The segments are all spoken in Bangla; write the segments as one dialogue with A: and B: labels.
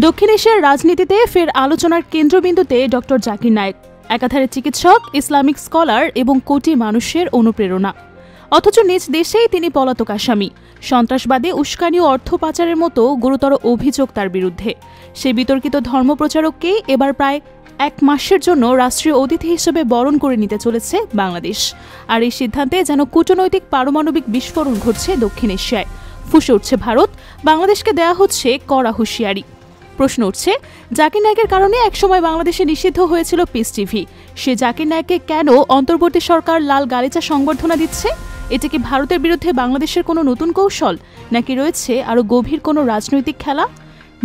A: দক্ষিণ এশিয়ার রাজনীতিতে ফের আলোচনার কেন্দ্রবিন্দুতে ডক্টর জাকির নায়েক, একাধারে চিকিৎসক, ইসলামিক স্কলার এবং কোটি মানুষের অনুপ্রেরণা। অথচ নিজ দেশেই তিনি পলাতক আসামি। সন্ত্রাসবাদে উস্কানি ও অর্থ পাচারের মতো গুরুতর অভিযোগ তার বিরুদ্ধে। সেই বিতর্কিত ধর্মপ্রচারককে এবার প্রায় এক মাসের জন্য রাষ্ট্রীয় অতিথি হিসেবে বরণ করে নিতে চলেছে বাংলাদেশ। আর এই সিদ্ধান্তে যেন কূটনৈতিক পারমাণবিক বিস্ফোরণ ঘটছে দক্ষিণ এশিয়ায়। ফুঁসে উঠছে ভারত, বাংলাদেশকে দেয়া হচ্ছে কড়া হুঁশিয়ারি। প্রশ্ন উঠছে, জাকির নায়েকের কারণে একসময় বাংলাদেশে নিষিদ্ধ হয়েছিল পিস টিভি। সে জাকির নায়েককে কেন অন্তর্বর্তী সরকার লাল গালিচা সংবর্ধনা দিচ্ছে? এটা কি ভারতের বিরুদ্ধে বাংলাদেশের কোনো নতুন কৌশল, নাকি রয়েছে আরও গভীর কোনো রাজনৈতিক খেলা?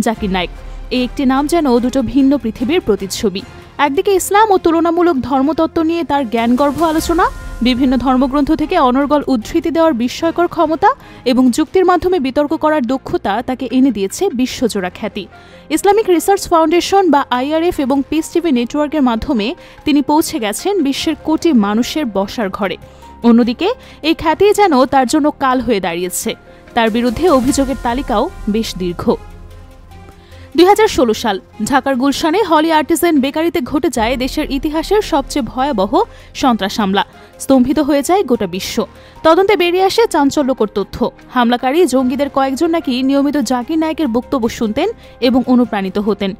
A: জাকির নায়েক, এই একটি নাম যেন দুটো ভিন্ন পৃথিবীর প্রতিচ্ছবি। একদিকে ইসলাম ও তুলনামূলক ধর্মতত্ত্ব নিয়ে তার জ্ঞানগর্ভ আলোচনা, বিভিন্ন ধর্মগ্রন্থ থেকে অনর্গল উদ্ধৃতি দেওয়ার বিস্ময়কর ক্ষমতা এবং যুক্তির মাধ্যমে বিতর্ক করার দক্ষতা তাকে এনে দিয়েছে বিশ্বজোড়া খ্যাতি। ইসলামিক রিসার্চ ফাউন্ডেশন বা IRF এবং পিস টিভি নেটওয়ার্কের মাধ্যমে তিনি পৌঁছে গেছেন বিশ্বের কোটি মানুষের বসার ঘরে। অন্যদিকে এই খ্যাতি যেন তার জন্য কাল হয়ে দাঁড়িয়েছে। তার বিরুদ্ধে অভিযোগের তালিকাও বেশ দীর্ঘ। 2016 সাল ঢাকার গুলশানে হলি আর্টিজান বেকারিতে ঘটে যায় দেশের ইতিহাসের সবচেয়ে ভয়াবহ সন্ত্রাস হামলা। স্তম্ভিত হয়ে যায় গোটা বিশ্ব। তদন্তে বেরিয়ে আসে চাঞ্চল্যকর তথ্য। হামলাকারী জঙ্গিদের কয়েকজন নাকি নিয়মিত জাকির নায়েকের বক্তব্য শুনতেন এবং অনুপ্রাণিত হতেন।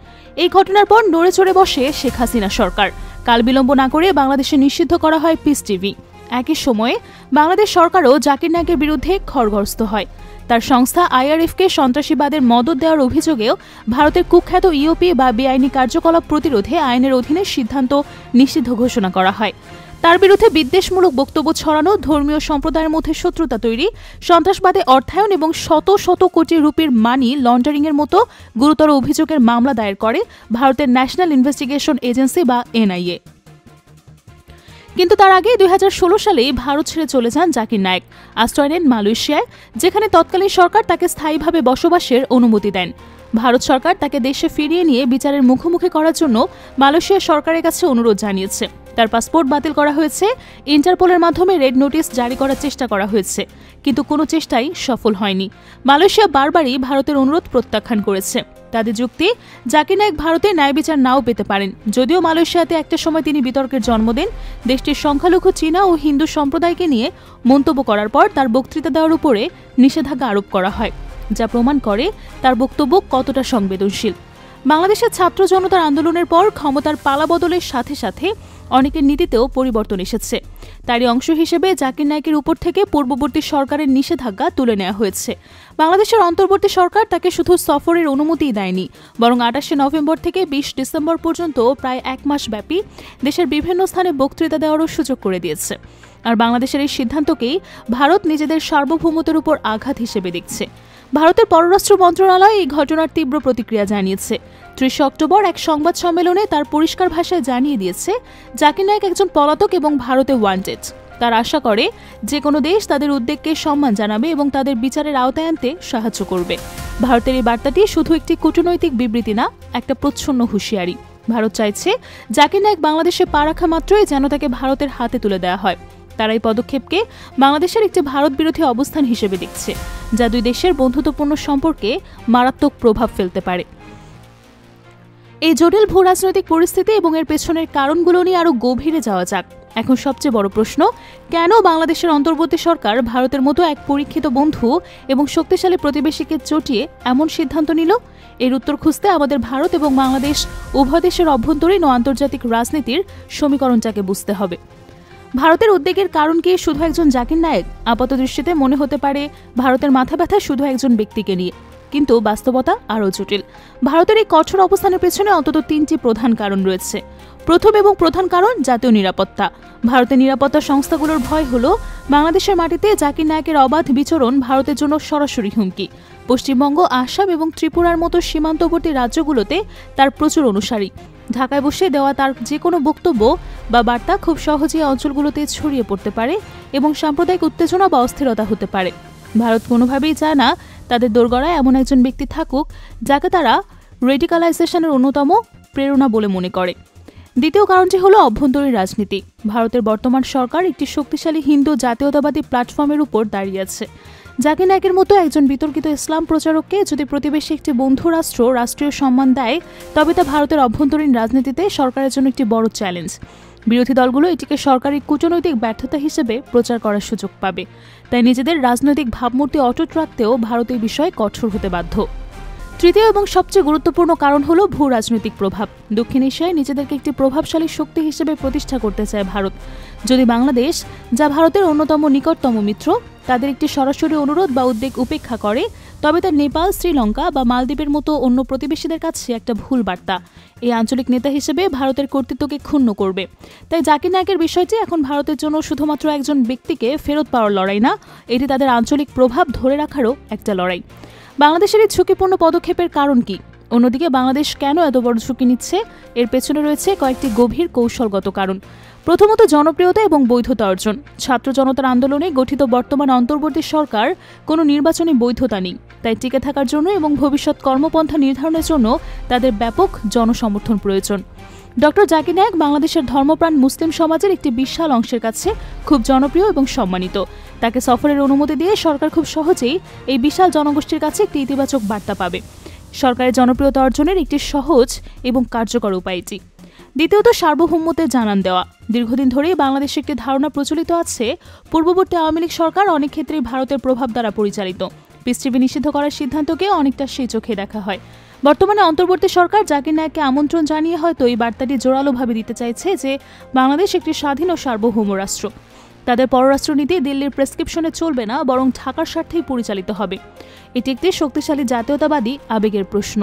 A: এই ঘটনার পর নড়ে চড়ে বসে শেখ হাসিনা সরকার। কাল বিলম্ব না করে বাংলাদেশে নিষিদ্ধ করা হয় পিস টিভি। একই সময়ে বাংলাদেশ সরকারও জাকির নায়েকের বিরুদ্ধে খড়গহস্ত হয়। তার সংস্থা IRFকে সন্ত্রাসীবাদের মদত দেওয়ার অভিযোগেও ভারতের কুখ্যাত ইওপি বা বেআইনি কার্যকলাপ প্রতিরোধে আইনের অধীনে সিদ্ধান্ত নিষিদ্ধ ঘোষণা করা হয়। তার বিরুদ্ধে বিদ্বেষমূলক বক্তব্য ছড়ানো, ধর্মীয় সম্প্রদায়ের মধ্যে শত্রুতা তৈরি, সন্ত্রাসবাদে অর্থায়ন এবং শত শত কোটি রুপির মানি লন্ডারিংয়ের মতো গুরুতর অভিযোগের মামলা দায়ের করে ভারতের ন্যাশনাল ইনভেস্টিগেশন এজেন্সি বা NIA। কিন্তু তার আগে 2016 সালেই ভারত ছেড়ে চলে যান জাকির নায়েক। আশ্রয় নেন মালয়েশিয়ায়, যেখানে তৎকালীন সরকার তাকে স্থায়ীভাবে বসবাসের অনুমতি দেন। ভারত সরকার তাকে দেশে ফিরিয়ে নিয়ে বিচারের মুখোমুখি করার জন্য মালয়েশিয়া সরকারের কাছে অনুরোধ জানিয়েছে। তার পাসপোর্ট বাতিল করা হয়েছে, ইন্টারপোলের মাধ্যমে রেড নোটিশ জারি করার চেষ্টা করা হয়েছে, কিন্তু কোনো চেষ্টাই সফল হয়নি। মালয়েশিয়া বারবারই ভারতের অনুরোধ প্রত্যাখ্যান করেছে। তাদের যুক্তি, জাকির নায়েক ভারতে ন্যায় বিচার নাও পেতে পারেন। যদিও মালয়েশিয়াতে একটা সময় তিনি বিতর্কের জন্ম দেন, দেশটির সংখ্যালঘু চীনা ও হিন্দু সম্প্রদায়কে নিয়ে মন্তব্য করার পর তার বক্তৃতা দেওয়ার উপরে নিষেধাজ্ঞা আরোপ করা হয়, যা প্রমাণ করে তার বক্তব্য কতটা সংবেদনশীল। বাংলাদেশের ছাত্র জনতার আন্দোলনের পর ক্ষমতার পালাবদলের সাথে সাথে অনেকের নীতিতেও পরিবর্তন এসেছে। তারই অংশ হিসেবে জাকির নায়েকের উপর থেকে পূর্ববর্তী সরকারের নিষেধাজ্ঞা তুলে নেওয়া হয়েছে। বাংলাদেশের অন্তর্বর্তী সরকার তাকে শুধু সফরের অনুমতিই দেয়নি, বরং 28 নভেম্বর থেকে 20 ডিসেম্বর পর্যন্ত প্রায় এক মাস ব্যাপী দেশের বিভিন্ন স্থানে বক্তৃতা দেওয়ারও সুযোগ করে দিয়েছে। আর বাংলাদেশের এই সিদ্ধান্তকেই ভারত নিজেদের সার্বভৌমত্বের উপর আঘাত হিসেবে দেখছে। ভারতের পররাষ্ট্র মন্ত্রণালয় এই ঘটনার তীব্র প্রতিক্রিয়া জানিয়েছে। 30 অক্টোবর এক সংবাদ সম্মেলনে তার পরিষ্কার ভাষায় জানিয়ে দিয়েছে, জাকির নায়েক একজন পলাতক এবং ভারতে ওয়ান্টেড। তার আশা করে যে কোনো দেশ তাদের উদ্বেগকে সম্মান জানাবে এবং তাদের বিচারের আওতায় আনতে সাহায্য করবে। ভারতের এই বার্তাটি শুধু একটি কূটনৈতিক বিবৃতি না, একটা প্রচ্ছন্ন হুঁশিয়ারি। ভারত চাইছে জাকির নায়েক বাংলাদেশে পা রাখা মাত্রই যেন তাকে ভারতের হাতে তুলে দেওয়া হয়। তারা এই পদক্ষেপকে বাংলাদেশের একটি ভারত বিরোধী অবস্থান হিসেবে দেখছে, যা দুই দেশের বন্ধুত্বপূর্ণ সম্পর্কে মারাত্মক প্রভাব ফেলতে পারে। এই জটিল ভূ রাজনৈতিক পরিস্থিতি এবং এর পেছনের কারণগুলো নিয়ে আরও গভীরে যাওয়া যাক। এখন সবচেয়ে বড় প্রশ্ন, কেন বাংলাদেশের অন্তর্বর্তী সরকার ভারতের মতো এক পরীক্ষিত বন্ধু এবং শক্তিশালী প্রতিবেশীকে চটিয়ে এমন সিদ্ধান্ত নিল? এর উত্তর খুঁজতে আমাদের ভারত এবং বাংলাদেশ উভয় দেশের অভ্যন্তরীণ ও আন্তর্জাতিক রাজনীতির সমীকরণটাকে বুঝতে হবে। ভারতের উদ্বেগের কারণ কি শুধু একজন জাকির নায়েক? আপাত দৃষ্টিতে মনে হতে পারে ভারতের মাথা ব্যথা শুধু একজন ব্যক্তিকে নিয়ে, কিন্তু বাস্তবতা আরও জটিল। ভারতের এই কঠোর অবস্থানের পেছনে অন্তত 3টি প্রধান কারণ রয়েছে। প্রথম এবং প্রধান কারণ জাতীয় নিরাপত্তা। ভারতের নিরাপত্তা সংস্থাগুলোর ভয় হলো বাংলাদেশের মাটিতে জাকির নায়েকের অবাধ বিচরণ ভারতের জন্য সরাসরি হুমকি। পশ্চিমবঙ্গ, আসাম এবং ত্রিপুরার মতো সীমান্তবর্তী রাজ্যগুলোতে তার প্রচুর অনুসারী। ঢাকায় বসে দেওয়া তার যে কোনো বক্তব্য বা বার্তা খুব সহজেই অঞ্চলগুলোতে ছড়িয়ে পড়তে পারে এবং সাম্প্রদায়িক উত্তেজনা বা অস্থিরতা হতে পারে। ভারত কোনোভাবেই চায় না তাদের দোরগড়ায় এমন একজন ব্যক্তি থাকুক যাকে তারা রেডিকালাইজেশনের অন্যতম প্রেরণা বলে মনে করে। দ্বিতীয় কারণটি হলো অভ্যন্তরীণ রাজনীতি। ভারতের বর্তমান সরকার একটি শক্তিশালী হিন্দু জাতীয়তাবাদী প্ল্যাটফর্মের উপর দাঁড়িয়ে আছে, জাকির নায়েকের মতো একজন বিতর্কিত ইসলাম প্রচারককে যদি প্রতিবেশী একটি বন্ধু রাষ্ট্র রাষ্ট্রীয় সম্মান দেয়, তবে তা ভারতের অভ্যন্তরীণ রাজনীতিতে সরকারের জন্য একটি বড় চ্যালেঞ্জ। বিরোধী দলগুলো এটিকে সরকারি কূটনৈতিক ব্যর্থতা হিসেবে প্রচার করার সুযোগ পাবে। তাই নিজেদের রাজনৈতিক ভাবমূর্তি অটুট রাখতেও ভারত এই বিষয়ে কঠোর হতে বাধ্য। তৃতীয় এবং সবচেয়ে গুরুত্বপূর্ণ কারণ হল ভূ রাজনৈতিক প্রভাব। দক্ষিণ এশিয়ায় নিজেদেরকে একটি প্রভাবশালী শক্তি হিসেবে প্রতিষ্ঠা করতে চায় ভারত। যদি বাংলাদেশ, যা ভারতের অন্যতম নিকটতম মিত্র, তাদের একটি সরাসরি অনুরোধ বা উদ্বেগ উপেক্ষা করে, তবে তা নেপাল, শ্রীলঙ্কা বা মালদ্বীপের মতো অন্য প্রতিবেশীদের কাছে একটা ভুল বার্তা। এই আঞ্চলিক নেতা হিসেবে ভারতের কর্তৃত্বকে ক্ষুণ্ণ করবে। তাই জাকির নায়েকের বিষয়টি এখন ভারতের জন্য শুধুমাত্র একজন ব্যক্তিকে ফেরত পাওয়ার লড়াই না, এটি তাদের আঞ্চলিক প্রভাব ধরে রাখারও একটা লড়াই। বাংলাদেশের এই ঝুঁকিপূর্ণ পদক্ষেপের কারণ কি? অন্যদিকে বাংলাদেশ কেন এত বড় ঝুঁকি নিচ্ছে? এর পেছনে রয়েছে কয়েকটি গভীর কৌশলগত কারণ। প্রথমত, জনপ্রিয়তা এবং বৈধতা অর্জন। ছাত্র জনতার আন্দোলনে গঠিত বর্তমান অন্তর্বর্তী সরকার কোনো নির্বাচনী বৈধতা নেই। তাই টিকে থাকার জন্য এবং ভবিষ্যৎ কর্মপন্থা নির্ধারণের জন্য তাদের ব্যাপক জনসমর্থন প্রয়োজন। ডক্টর জাকির নায়েক বাংলাদেশের ধর্মপ্রাণ মুসলিম সমাজের একটি বিশাল অংশের কাছে খুব জনপ্রিয় এবং সম্মানিত। তাকে সফরের অনুমতি দিয়ে সরকার খুব সহজেই এই বিশাল জনগোষ্ঠীর কাছে একটি ইতিবাচক বার্তা পাবে। সরকারের জনপ্রিয়তা অর্জনের একটি সহজ এবং কার্যকর উপায় এটি। দ্বিতীয়ত, সার্বভৌমত্বের জানান দেওয়া। দীর্ঘদিন ধরেই বাংলাদেশে একটি ধারণা প্রচলিত আছে, পূর্ববর্তী আওয়ামী লীগ সরকার অনেক ক্ষেত্রেই ভারতের প্রভাব দ্বারা পরিচালিত। পিস টিভি নিষিদ্ধ করার সিদ্ধান্তকে অনেকটা সেই চোখে দেখা হয়। বর্তমানে অন্তর্বর্তী সরকার জাকির নায়েককে আমন্ত্রণ জানিয়ে হয়তো এই বার্তাটি জোরালোভাবে দিতে চাইছে যে বাংলাদেশ একটি স্বাধীন ও সার্বভৌম রাষ্ট্র। তাদের পররাষ্ট্রনীতি দিল্লির প্রেসক্রিপশনে চলবে না, বরং ঢাকার স্বার্থেই পরিচালিত হবে। এটি একটি শক্তিশালী জাতীয়তাবাদী আবেগের প্রশ্ন।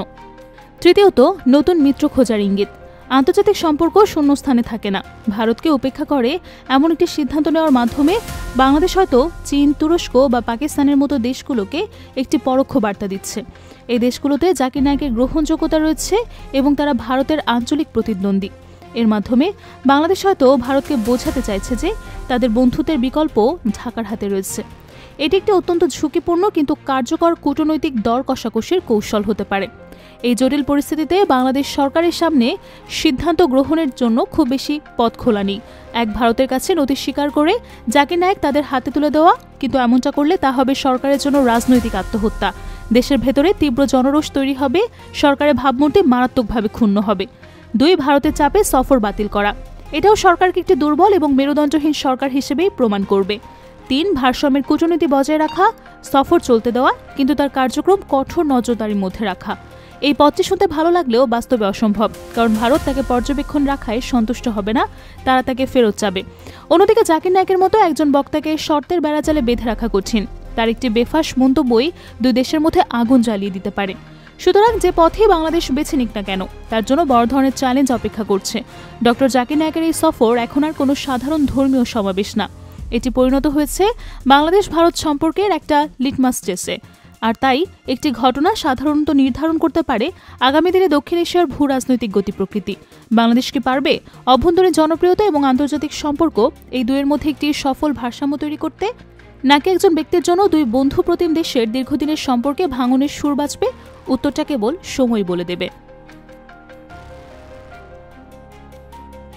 A: তৃতীয়ত, নতুন মিত্র খোঁজার ইঙ্গিত। আন্তর্জাতিক সম্পর্ক শূন্যস্থানে থাকে না। ভারতকে উপেক্ষা করে এমন একটি সিদ্ধান্ত নেওয়ার মাধ্যমে বাংলাদেশ হয়তো চীন, তুরস্ক বা পাকিস্তানের মতো দেশগুলোকে একটি পরোক্ষ বার্তা দিচ্ছে। এই দেশগুলোতে জাকির নায়েকের গ্রহণযোগ্যতা রয়েছে এবং তারা ভারতের আঞ্চলিক প্রতিদ্বন্দ্বী। এর মাধ্যমে বাংলাদেশ হয়তো ভারতকে বোঝাতে চাইছে যে তাদের বন্ধুত্বের বিকল্প ঢাকার হাতে রয়েছে। এটি একটি অত্যন্ত ঝুঁকিপূর্ণ কিন্তু কার্যকর কূটনৈতিক দর কষাকষির কৌশল হতে পারে। এই জটিল পরিস্থিতিতে বাংলাদেশ সরকারের সামনে সিদ্ধান্ত গ্রহণের জন্য খুব বেশি পথ খোলা নেই। এক ভারতের কাছে নথি স্বীকার করে জাকির নায়েক তাদের হাতে তুলে দেওয়া, কিন্তু এমনটা করলে তা হবে সরকারের জন্য রাজনৈতিক আত্মহত্যা। দেশের ভেতরে তীব্র জনরোষ তৈরি হবে, সরকারের ভাবমূর্তি মারাত্মকভাবে ক্ষুণ্ণ হবে। 2, ভারতের চাপে সফর বাতিল করা। এটাও সরকারকে একটি দুর্বল এবং মেরুদণ্ডহীন সরকার হিসেবেই প্রমাণ করবে। 3, ভারসাম্যের কূটনীতি বজায় রাখা, সফর চলতে দেওয়া, কিন্তু তার কার্যক্রম কঠোর নজরদারির মধ্যে রাখা। এই পথটি শুনতে ভালো লাগলেও বাস্তবে অসম্ভব, কারণ ভারত তাকে পর্যবেক্ষণ রাখায় সন্তুষ্ট হবে না, তারা তাকে ফেরত চাবে। অন্যদিকে জাকির নায়েকের মতো একজন বক্তাকে শর্তের বেড়াজালে বেঁধে রাখা কঠিন। তার একটি বেফাঁস মন্তব্যই 2 দেশের মধ্যে আগুন জ্বালিয়ে দিতে পারে। সুতরাং যে পথেই বাংলাদেশ বেছে নিক না কেন, তার জন্য বড় ধরনের চ্যালেঞ্জ অপেক্ষা করছে। ডক্টর জাকির নায়েকের এই সফর এখন আর কোনো সাধারণ ধর্মীয় সমাবেশ না, এটি পরিণত হয়েছে বাংলাদেশ ভারত সম্পর্কের একটা লিটমাস টেস্টে। আর তাই একটি ঘটনা সাধারণত নির্ধারণ করতে পারে আগামী দিনে দক্ষিণ এশিয়ার ভূ রাজনৈতিক গতি প্রকৃতি। বাংলাদেশ কি পারবে অভ্যন্তরীণ জনপ্রিয়তা এবং আন্তর্জাতিক সম্পর্ক এই দুয়ের মধ্যে একটি সফল ভারসাম্য তৈরি করতে, নাকি একজন ব্যক্তির জন্য 2 বন্ধুপ্রতিম দেশের দীর্ঘদিনের সম্পর্কে ভাঙনের সুর বাজবে? উত্তরটা কেবল সময় বলে দেবে।